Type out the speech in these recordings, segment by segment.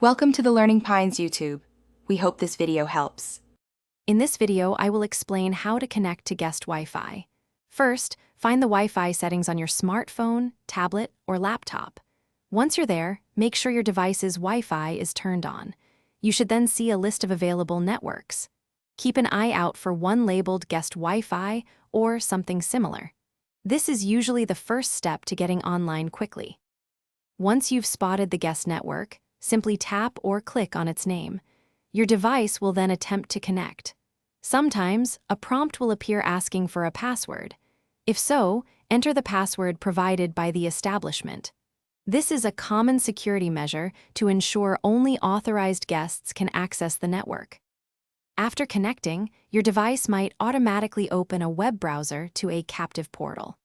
Welcome to the Learning Pines YouTube. We hope this video helps. In this video, I will explain how to connect to guest Wi-Fi. First, find the Wi-Fi settings on your smartphone, tablet, or laptop. Once you're there, make sure your device's Wi-Fi is turned on. You should then see a list of available networks. Keep an eye out for one labeled guest Wi-Fi or something similar. This is usually the first step to getting online quickly. Once you've spotted the guest network, simply tap or click on its name. Your device will then attempt to connect. Sometimes, a prompt will appear asking for a password. If so, enter the password provided by the establishment. This is a common security measure to ensure only authorized guests can access the network. After connecting, your device might automatically open a web browser to a captive portal.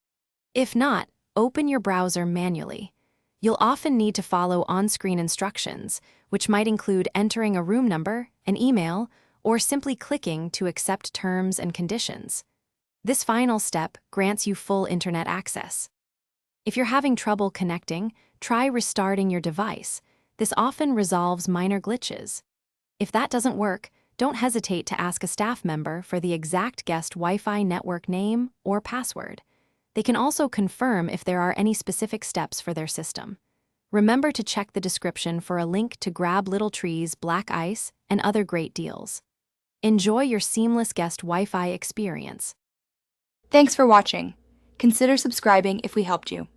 If not, open your browser manually. You'll often need to follow on-screen instructions, which might include entering a room number, an email, or simply clicking to accept terms and conditions. This final step grants you full internet access. If you're having trouble connecting, try restarting your device. This often resolves minor glitches. If that doesn't work, don't hesitate to ask a staff member for the exact guest Wi-Fi network name or password. They can also confirm if there are any specific steps for their system. Remember to check the description for a link to Grab Little Tree's Black Ice and other great deals. Enjoy your seamless guest Wi-Fi experience. Thanks for watching. Consider subscribing if we helped you.